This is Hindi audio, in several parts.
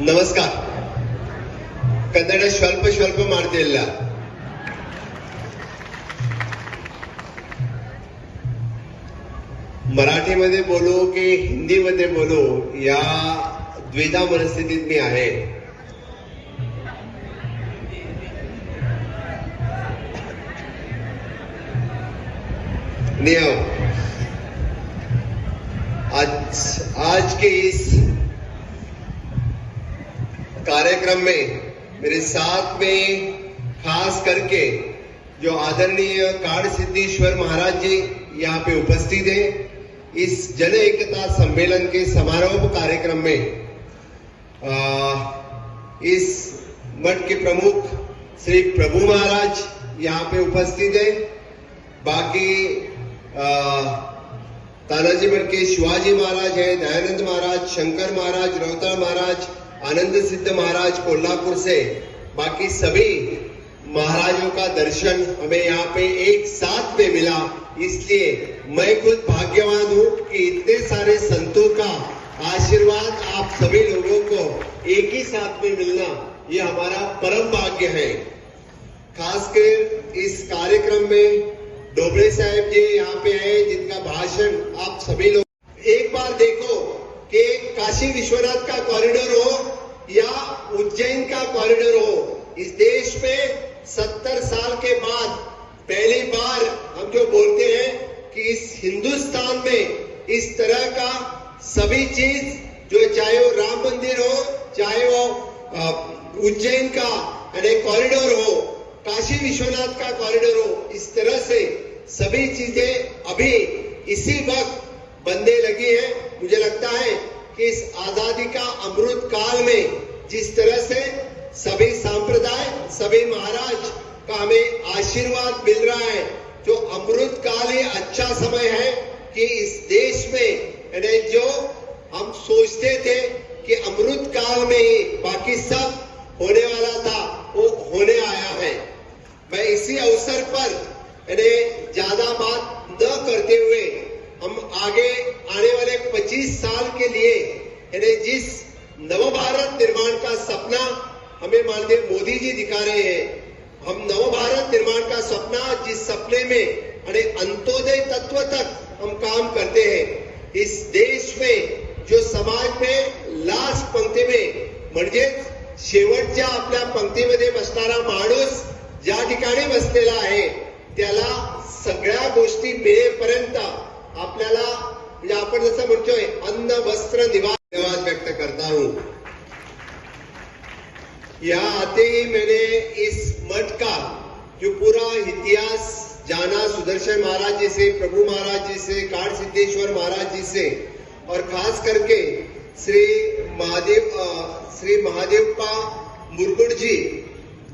ನಮಸ್ಕಾರ. ಕನ್ನಡ ಸ್ವಲ್ಪ ಸ್ವಲ್ಪ ಮಾಡ್ತಿಲ್ಲ. मराठीमध्ये बोलू की हिंदीमध्ये बोलू या द्विधा मनस्थितीत मी आहे. आज के इस कार्यक्रम में मेरे साथ में खास करके जो आदरणीय काड़ सिद्धेश्वर महाराज जी यहाँ पे उपस्थित हैं, इस जन एकता सम्मेलन के समारोह कार्यक्रम में इस मठ के प्रमुख श्री प्रभु महाराज यहाँ पे उपस्थित हैं. बाकी तानाजी मठ के शिवाजी महाराज है, दयानंद महाराज, शंकर महाराज, रौताल महाराज, आनंद सिद्ध महाराज कोल्हापुर से. बाकी सभी महाराजों का दर्शन हमें यहाँ पे एक साथ में मिला, इसलिए मैं खुद भाग्यवान हूँ कि इतने सारे संतों का आशीर्वाद आप सभी लोगों को एक ही साथ में मिलना ये हमारा परम भाग्य है. खासकर इस कार्यक्रम में डोबरे साहब जी यहाँ पे आए, जिनका भाषण आप सभी लोग एक बार देखो कि काशी विश्वनाथ का कॉरिडोर हो या उज्जैन का कॉरिडोर हो, इस देश में 70 साल के बाद पहली बार हम जो बोलते हैं कि इस हिंदुस्तान में इस तरह का सभी चीज जो चाहे वो राम मंदिर हो, चाहे वो उज्जैन का कॉरिडोर हो, काशी विश्वनाथ का कॉरिडोर हो, इस तरह से सभी चीजें अभी इसी वक्त बनने लगी है. मुझे लगता है कि इस आजादी का अमृत काल में जिस तरह से सभी संप्रदाय, सभी महाराज का हमें आशीर्वाद मिल रहा है, जो अमृत काल ही अच्छा समय है कि इस देश में जो हम सोचते थे कि अमृत काल में ही बाकी सब होने वाला था, वो होने आया है. मैं इसी अवसर पर ज्यादा बात न करते हुए हम आगे आने वाले 25 साल के लिए जिस नव भारत निर्माण का सपना हमें माननीय मोदी जी दिखा रहे हैं, हम नव भारत निर्माण का सपना, जिस सपने में अंत्योदय तत्व तक हम काम करते हैं, इस देश में जो समाज में लास्ट पंक्ती में म्हणजे शेवटच्या आपल्या पंक्तीमध्ये बसणारा माणूस ज्या ठिकाणी बसलेला आहे, त्याला सगळ्या गोष्टी मिळेपर्यंत आपल्याला म्हणजे आपण जसं म्हणतोय अन्न वस्त्र निवास धन्यवाद व्यक्त करता हूं. यहाँ आते ही मैंने इस मठ का जो पूरा इतिहास जाना सुदर्शन महाराज जी से, प्रभु महाराज जी से, काड़ सिद्धेश्वर महाराज जी से, और खास करके श्री महादेवप्पा मुरगुड जी,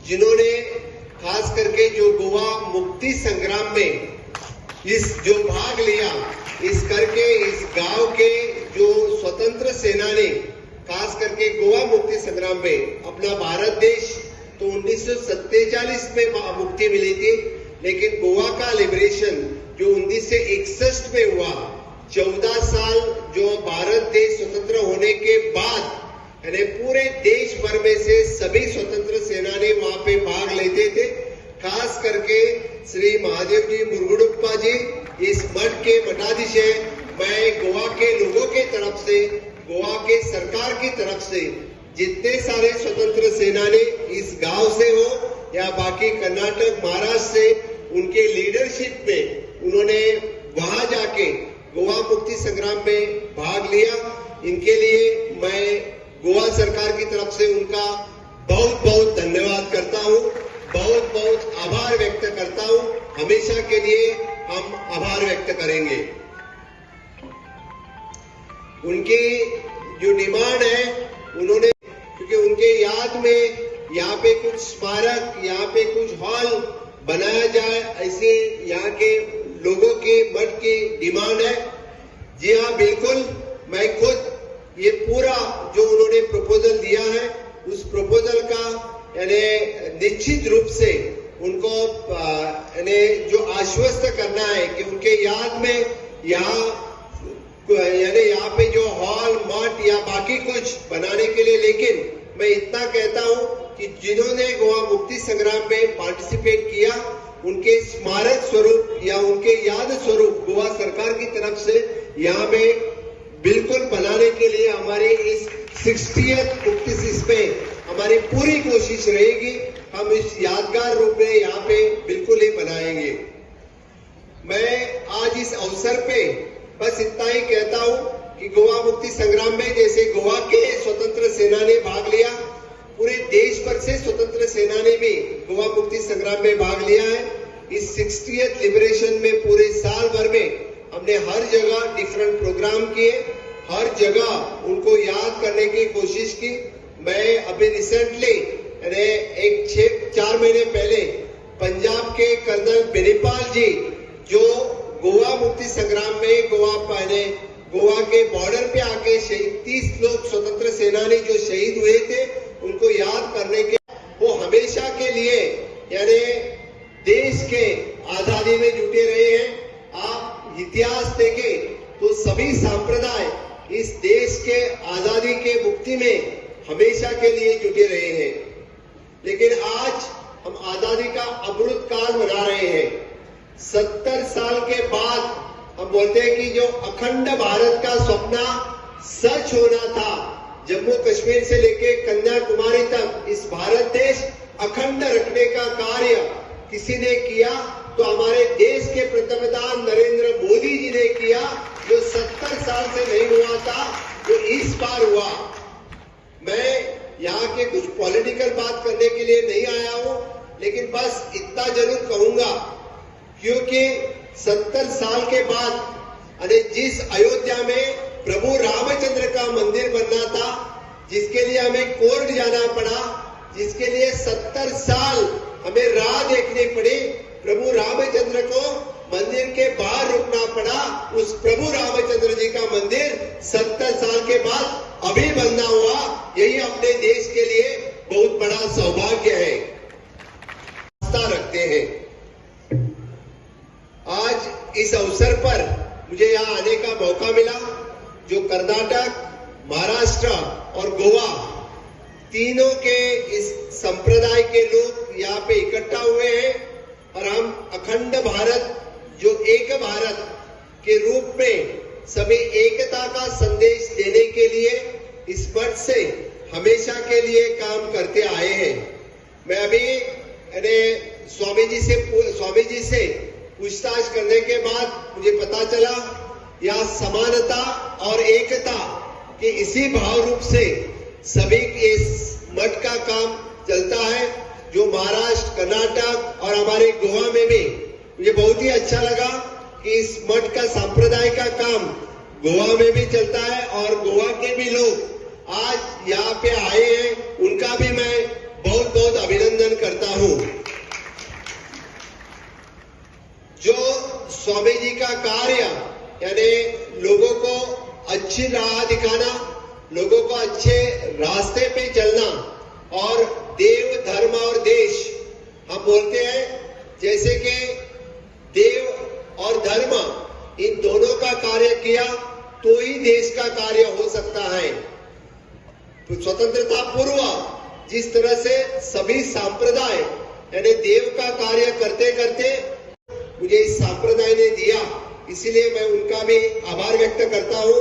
जिन्होंने खास करके जो गोवा मुक्ति संग्राम में इस जो भाग लिया, इस करके इस गांव के जो स्वतंत्र सेनानी खास करके गोवा मुक्ति संग्राम में अपना भारत देश तो 1947 में मुक्ति मिली थी, लेकिन गोवा का लिबरेशन जो 1961 में हुआ, 14 साल जो भारत देश स्वतंत्र होने के बाद पूरे देश भर में से सभी स्वतंत्र सेनानी वहां पे भाग लेते थे. खास करके श्री महादेव जी मुरगुडप्पा जी इस मठ के मठाधीश है. मैं गोवा के लोगों के तरफ से, गोवा के सरकार की तरफ से जितने सारे स्वतंत्र सेनानी इस गांव से हो या बाकी कर्नाटक, महाराष्ट्र से, उनके लीडरशिप में उन्होंने वहां जाके गोवा मुक्ति संग्राम में भाग लिया, इनके लिए मैं गोवा सरकार की तरफ से उनका बहुत बहुत धन्यवाद करता हूं, बहुत बहुत आभार व्यक्त करता हूं. हमेशा के लिए हम आभार व्यक्त करेंगे. उनकी जो डिमांड है, उन्होंने क्योंकि उनके याद में यहाँ पे कुछ स्मारक, यहाँ पे कुछ हॉल बनाया जाए, ऐसे यहाँ के लोगों की मठ की डिमांड है. जी हाँ, बिल्कुल. मैं खुद ये पूरा जो उन्होंने प्रपोजल दिया है, उस प्रपोजल का निश्चित रूप से उनको जो आश्वस्त करना है कि उनके याद में यहाँ पे जो हॉल, मठ या बाकी कुछ बनाने के लिए, लेकिन मैं इतना कहता हूं कि जिन्होंने गोवा मुक्ति संग्राम में पार्टिसिपेट किया उनके स्मारक स्वरूप या उनके याद स्वरूप गोवा सरकार की तरफ से यहाँ पे बिल्कुल बनाने के लिए हमारी इस 60th मुक्ति में हमारी पूरी कोशिश रहेगी। हम इस यादगार रूप में यहाँ पे बिल्कुल ही बनाएंगे। मैं आज इस अवसर पे बस इतना ही कहता हूं कि गोवा मुक्ति संग्राम में जैसे गोवा के स्वतंत्र सेनानी भाग लिया, पूरे देश भर से स्वतंत्र सेनानी भी गोवा मुक्ति संग्राम में भाग लिया है। इस 60th लिबरेशन में पूरे साल भर में हमने हर जगह डिफरेंट प्रोग्राम किए, हर जगह उनको याद करने की कोशिश की। मैं अभी रिसेंटली एक 4 महीने पहले पंजाब के कर्नल बेनीपाल जी जो गोवा मुक्ति संग्राम में गोवा के बॉर्डर पे आके शहीद 30 लोग स्वतंत्र सेनानी जो शहीद हुए थे उनको याद करने के वो हमेशा के लिए यानी देश के आजादी में जुटे रहे हैं। आप इतिहास देखें तो सभी संप्रदाय इस देश के आजादी के मुक्ति में हमेशा के लिए जुटे रहे हैं। लेकिन आज हम आजादी का अमृत काल मना रहे हैं। 70 साल के बाद हम बोलते हैं कि जो अखंड भारत का सपना सच होना था, जम्मू कश्मीर से लेके कन्याकुमारी तक इस भारत देश अखंड रखने का कार्य किसी ने किया तो हमारे देश के प्रधानमंत्री नरेंद्र मोदी जी ने किया, जो 70 साल से नहीं हुआ था, जो इस बार हुआ। मैं यहाँ के कुछ पॉलिटिकल बात करने के लिए नहीं आया हूं, लेकिन बस इतना जरूर कहूंगा क्योंकि 70 साल के बाद जिस अयोध्या में प्रभु रामचंद्र का मंदिर बनना था, जिसके लिए हमें कोर्ट जाना पड़ा, जिसके लिए 70 साल हमें राह देखनी पड़ी, प्रभु रामचंद्र को मंदिर के बाहर रुकना पड़ा, उस प्रभु रामचंद्र जी का मंदिर 70 साल के बाद अभी बनना हुआ। यही अपने देश के लिए बहुत बड़ा सौभाग्य है। आस्था रखते हैं। आज इस अवसर पर मुझे यहाँ आने का मौका मिला, जो कर्नाटक, महाराष्ट्र और गोवा तीनों के इस संप्रदाय के लोग यहाँ पे इकट्ठा हुए हैं और हम अखंड भारत जो एक भारत के रूप में सभी एकता का संदेश देने के लिए इस मठ से हमेशा के लिए काम करते आए हैं। मैं अभी स्वामी जी से पूछताछ करने के बाद मुझे पता चला यह समानता और एकता के इसी भाव रूप से सभी के इस मठ का काम चलता है, जो महाराष्ट्र, कर्नाटक और हमारे गोवा में भी। मुझे बहुत ही अच्छा लगा कि इस मठ का संप्रदाय का काम गोवा में भी चलता है और गोवा के भी लोग आज यहाँ पे आए हैं, उनका भी मैं बहुत बहुत अभिनंदन करता हूँ। जो स्वामी जी का कार्य यानी लोगों को अच्छी राह दिखाना, लोगों को अच्छे रास्ते पे चलना और देव, धर्म और देश, हम बोलते हैं जैसे कि देव और धर्म इन दोनों का कार्य किया तो ही देश का कार्य हो सकता है। तो स्वतंत्रता पूर्व जिस तरह से सभी संप्रदाय यानी देव का कार्य करते करते मुझे इस संप्रदाय ने दिया, इसीलिए मैं उनका भी आभार व्यक्त करता हूँ।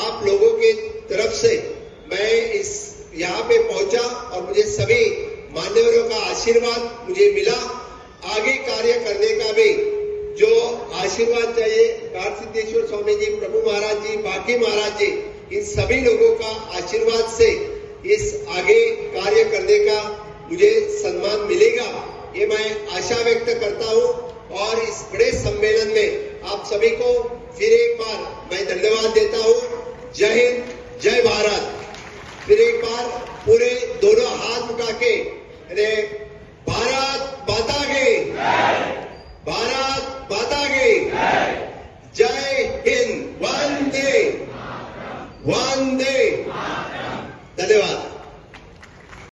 आप लोगों के तरफ से मैं इस यहाँ पे पहुंचा और मुझे सभी मान्यवरों का आशीर्वाद मुझे मिला। आगे कार्य करने का भी जो आशीर्वाद चाहिए, कारसिद्धेश्वर स्वामी जी, प्रभु महाराज जी, बाकी महाराज जी, इन सभी लोगों का आशीर्वाद से इस आगे कार्य करने का मुझे सम्मान मिलेगा, ये मैं आशा व्यक्त करता हूँ। और इस बड़े सम्मेलन में आप सभी को फिर एक बार मैं धन्यवाद देता हूँ। जय हिंद, जय भारत। फिर एक बार पूरे दोनों हाथ उठा के भारत माता की, भारत माता की जय हिंद। वंदे वंदे। धन्यवाद।